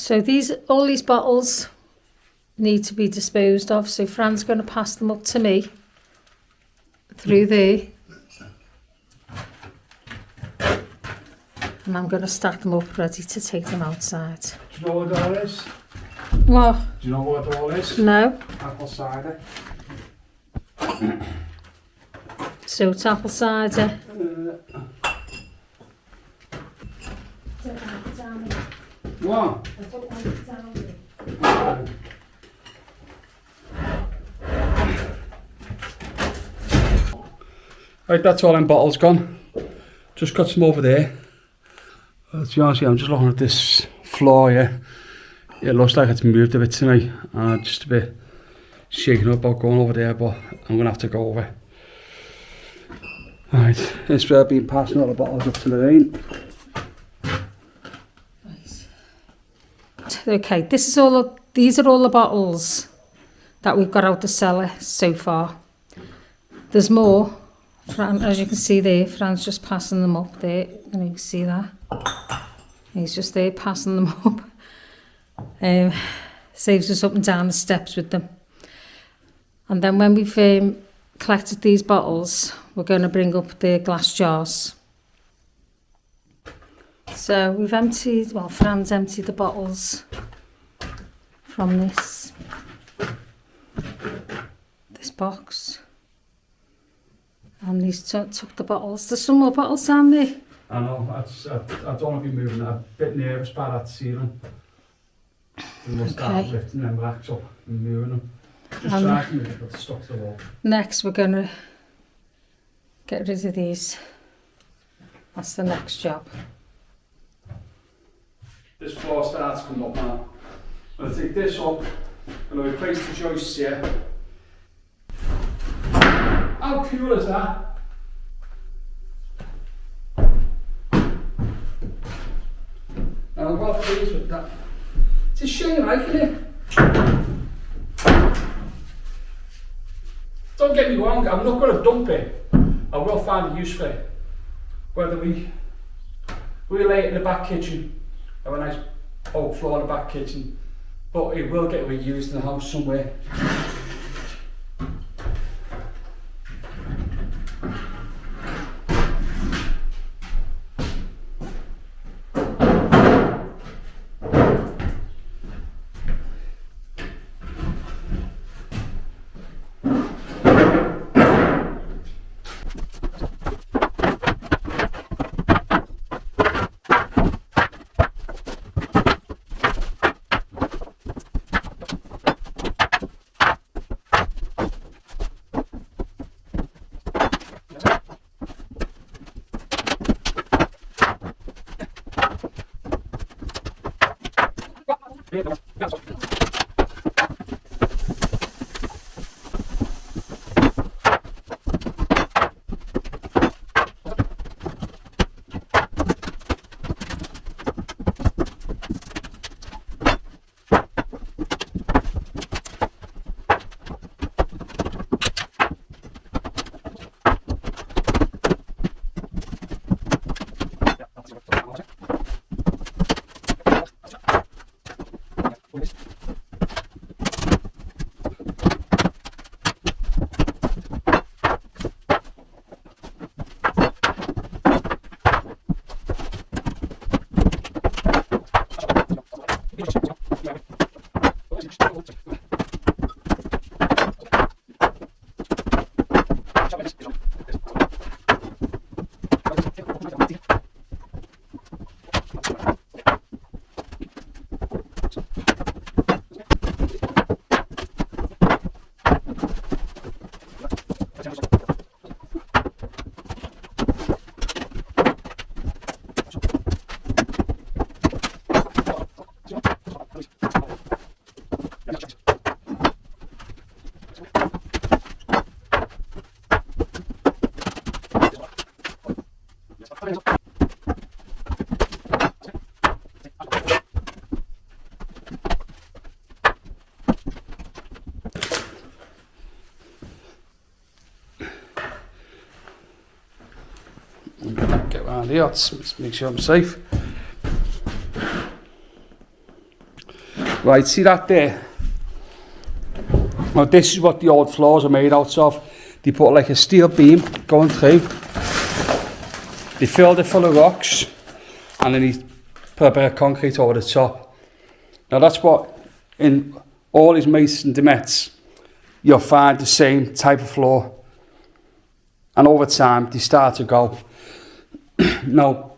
So all these bottles need to be disposed of. So Fran's going to pass them up to me through there. And I'm going to stack them up ready to take them outside. Do you know what it all is? What? Do you know what it all is? No. Apple cider. So it's apple cider. What? Right, that's all them bottles gone. Just got some over there. To be honest with you, I'm just looking at this floor here. It looks like it's moved a bit tonight. I'm just a bit shaken up about going over there, but I'm going to have to go over. Right, it's been passing all the bottles up to Lorraine. Okay, these are all the bottles that we've got out the cellar so far. There's more. Fran, as you can see there, Fran's just passing them up there, and you can see that. He's just there passing them up. Saves us up and down the steps with them. And then when we've collected these bottles, we're going to bring up the glass jars. So we've Fran's emptied the bottles from this box. And he's took the bottles. There's some more bottles down there. I know, I don't want to be moving that. I'm a bit nervous about that ceiling. We must start lifting them racks up and moving them. Just trying to move it, but it's stuck to the wall. Next we're going to get rid of these. That's the next job. This floor starts coming up now. I'm going to take this up, I'm going to replace the joists here. How cool is that? And I'm well pleased with that. It's a shame, like, isn't it? Don't get me wrong, I'm not going to dump it. I will find a use for it. Whether we lay it in the back kitchen, have a nice oak floor in the back kitchen, but it will get reused in the house somewhere. Get around here, let's make sure I'm safe. Right, see that there? Now this is what the old floors are made out of. They put like a steel beam going through. They filled it full of rocks and then he put a bit of concrete over the top. Now that's what, in all these mason demets, you'll find the same type of floor. And over time, they start to go. Now,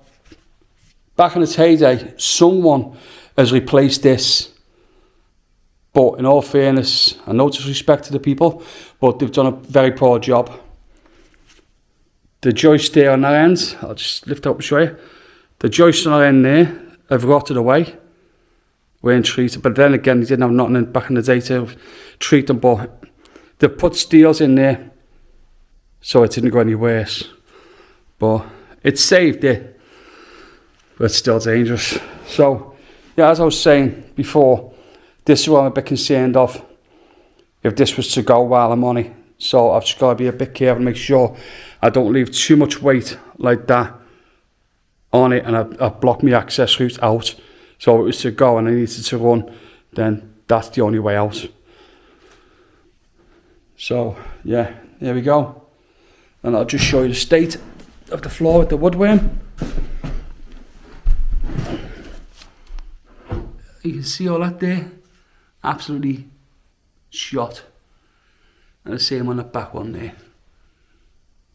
back in its heyday, someone has replaced this. But in all fairness, and no disrespect to the people, but they've done a very poor job. The joists there on that end, I'll just lift up and show you. The joists on that end there have rotted away. Weren't treated, but then again, they didn't have nothing back in the day to treat them. But they've put steels in there, so it didn't go any worse. But it saved it, but it's still dangerous. So, yeah, as I was saying before, this is what I'm a bit concerned of. If this was to go while I'm on it, so I've just got to be a bit careful and make sure I don't leave too much weight like that on it, and I block my access route out. So if it was to go and I needed to run, then that's the only way out. So yeah, there we go. And I'll just show you the state of the floor with the woodworm. You can see all that there, absolutely shot. And the same on the back one there,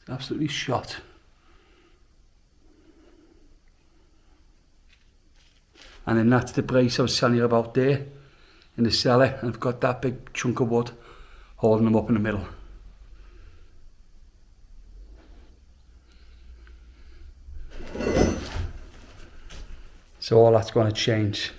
absolutely shot. And then that's the brace I was telling you about there in the cellar, and I've got that big chunk of wood holding them up in the middle. So all that's going to change.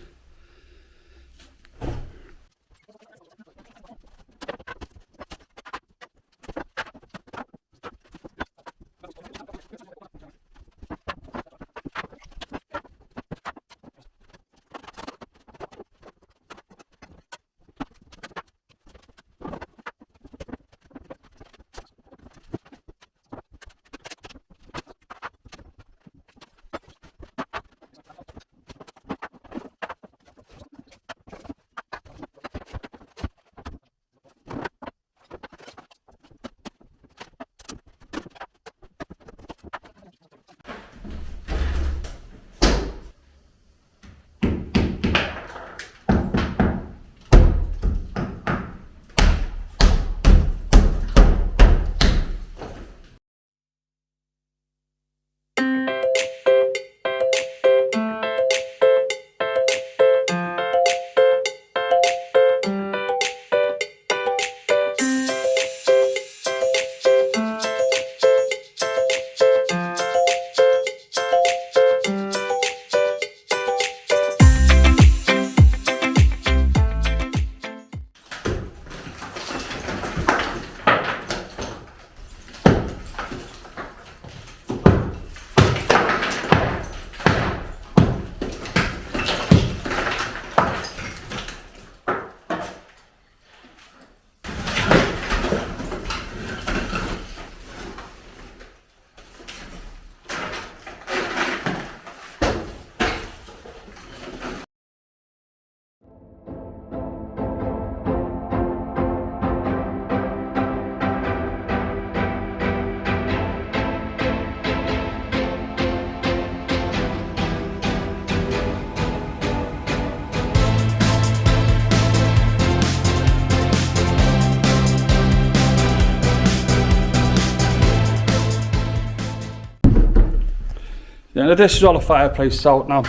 Yeah, this is all the fireplace out now.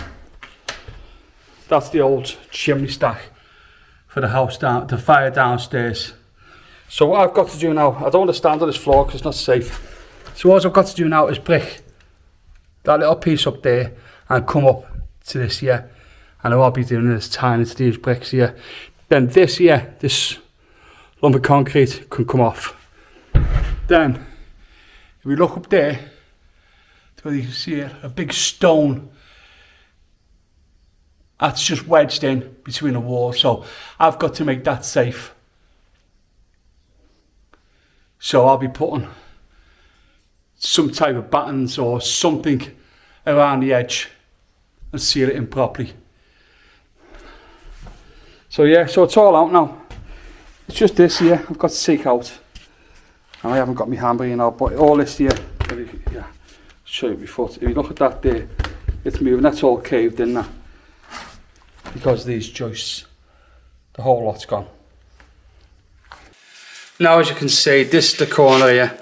That's the old chimney stack for the house down, the fire downstairs. So what I've got to do now, I don't want to stand on this floor because it's not safe. So what I've got to do now is brick that little piece up there and come up to this here. And I'll be doing this tying into these bricks here. Then this here, this lump of concrete can come off. Then, if we look up there, you can see it, a big stone that's just wedged in between the walls. So I've got to make that safe. So I'll be putting some type of battens or something around the edge and seal it in properly. So yeah, so it's all out now. It's just this here I've got to take out. And I haven't got my hammer in now, but all this here, yeah, show you my foot. If you look at that there, it's moving, that's all caved in now. Because of these joists. The whole lot's gone. Now as you can see, this is the corner here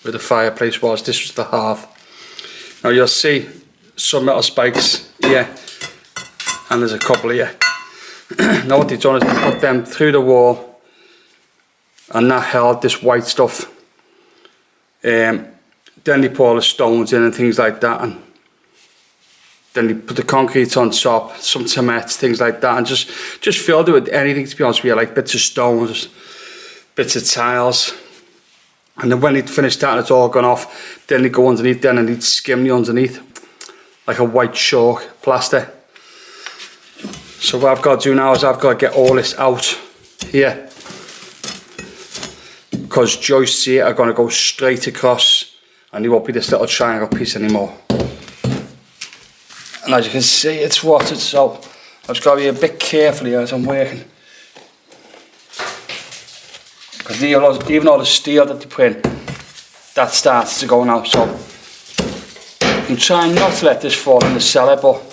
where the fireplace was. This was the hearth. Now you'll see some metal spikes here, and there's a couple here. Now what they've done is they put them through the wall, and that held this white stuff. Then they pour all the stones in and things like that, and then they put the concrete on top, some cement, things like that, and just filled it with anything, to be honest with you, like bits of stones, bits of tiles. And then when they'd finished that and it's all gone off, then they go underneath then and they'd skim the underneath like a white chalk plaster. So what I've got to do now is I've got to get all this out here, because joists here are going to go straight across and they won't be this little triangle piece anymore. And as you can see, it's rotted, so I've just got to be a bit careful here as I'm working. Because even all the steel that they put in, that starts to go now, so I'm trying not to let this fall in the cellar, but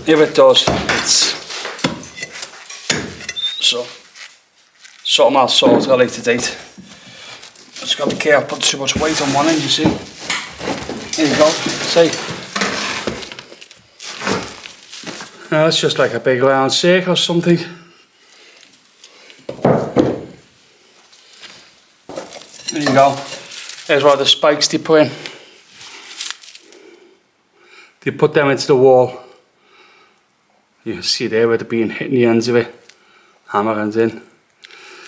if it does, it's so something I'll sort at a later date. Just got to be careful, put too much weight on one end, you see. There you go, see. Now it's just like a big round circle or something. There you go. There's one of the spikes they put in. They put them into the wall. You can see there where they're being hitting the ends of it. Hammer ends in.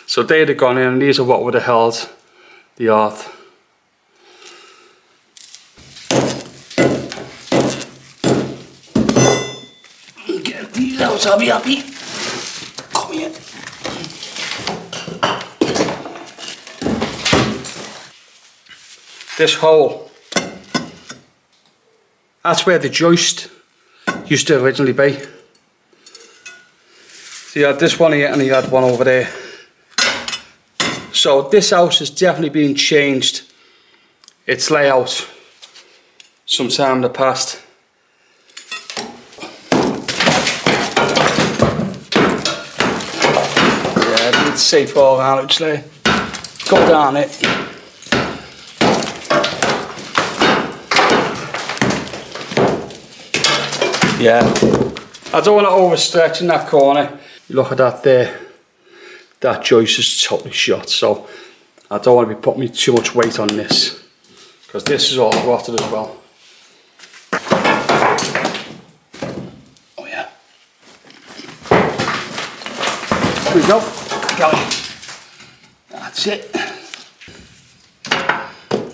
So they'd have gone in, and these are what would have held the earth. Get these out, I'll be happy. Come here. This hole, that's where the joist used to originally be. So you had this one here and you had one over there. So this house has definitely been changed, its layout, sometime in the past. Yeah, it's safe all around, actually. Go down it. Yeah, I don't want to overstretch in that corner. You look at that there, that joist is totally shut, so I don't want to be putting too much weight on this, because this is all rotted as well. Oh yeah. There we go. Got it. That's it.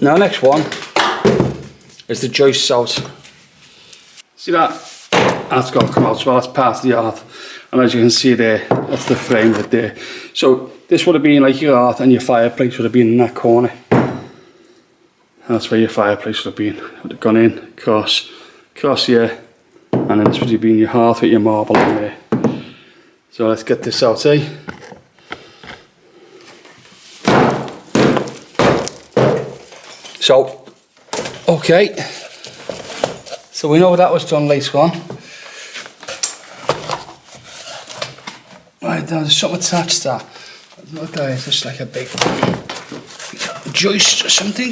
Now next one is the joists out. See that? That's got to come out as well, that's part of the hearth. And as you can see there, that's the frame right there. So this would have been like your hearth, and your fireplace would have been in that corner. And that's where your fireplace would have been. It would have gone in, across here, and then this would have been your hearth with your marble in there. So let's get this out, eh? So, okay. So we know that was done later on. Right, there's something attached to that. I don't know what that is, it's like a big joist or something.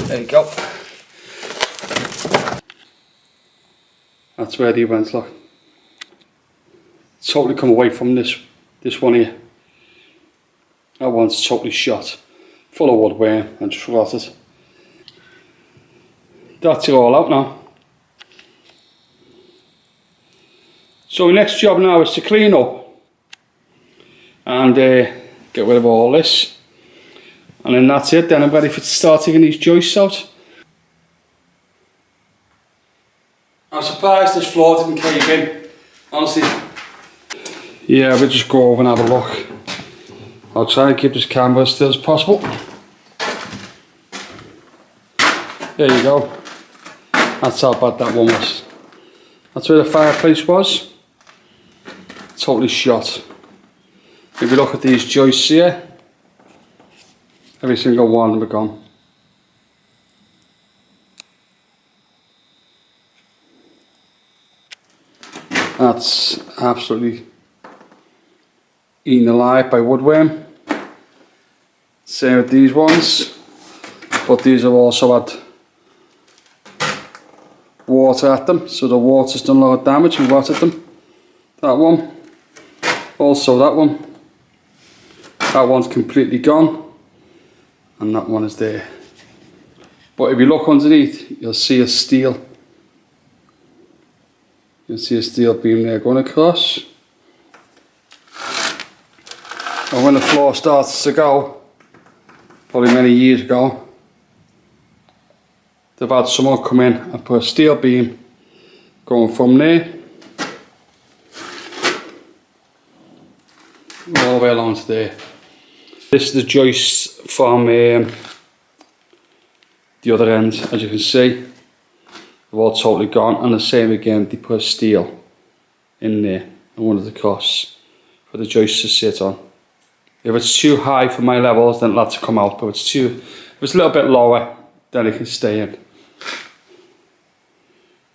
There you go. That's where the went, look. Totally come away from this one here. That one's totally shot. Full of woodworm and just rotted. That's it all out now. So the next job now is to clean up and get rid of all this, and then that's it. Then I'm ready to start taking these joists out. I'm surprised this floor didn't cave in, honestly. Yeah, we'll just go over and have a look. I'll try and keep this camera as still as possible. There you go. That's how bad that one was. That's where the fireplace was. totally shot. If you look at these joists here, every single one of them are gone. That's absolutely eaten alive by woodworm. Same with these ones, but these have also had water at them, so the water's done a lot of damage and rotted them. That one, also that one. That one's completely gone, and that one is there. But if you look underneath, you'll see a steel. You'll see a steel beam there going across. And when the floor starts to go, probably many years ago, they've had someone come in and put a steel beam going from there all the way along to there. This is the joists from the other end, as you can see. They're all totally gone, and the same again, they put a steel in there and one of the cross for the joists to sit on. If it's too high for my levels, then it'll have to come out, but if it's a little bit lower, then it can stay in.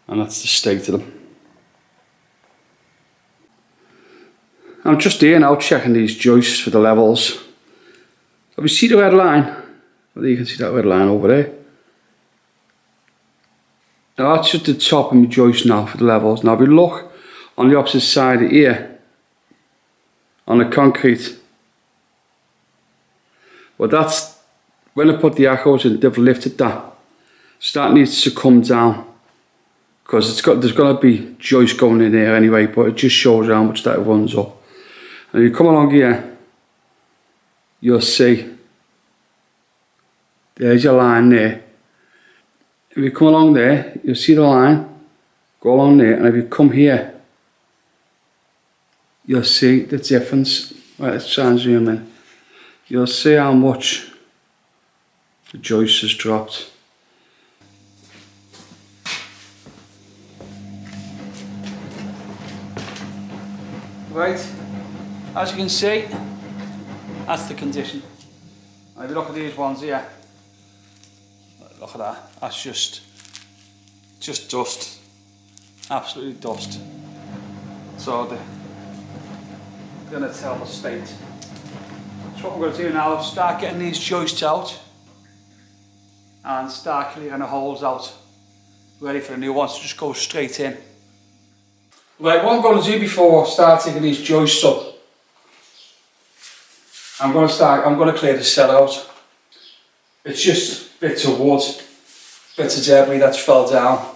And that's the state of them. I'm just here now checking these joists for the levels. So we see the red line. Well, you can see that red line over there. Now that's just the top of my joist now for the levels. Now if you look on the opposite side here, on the concrete, well that's, when I put the echoes in, they've lifted that. So that needs to come down, because there's going to be joist going in there anyway, but it just shows how much that runs up. And if you come along here, you'll see, there's your line there. If you come along there, you'll see the line, go along there, and if you come here, you'll see the difference. Right, let's try and zoom in. You'll see how much the joist has dropped. Right, as you can see, that's the condition. If you look at these ones here, look at that, that's just dust, absolutely dust. So they're going to tell the state. So what we're going to do now is start getting these joists out and start clearing the holes out, ready for the new ones to just go straight in. Right, what I'm going to do before I start taking these joists up, I'm going to clear the cellar out. It's just bits of wood, bits of debris that's fell down.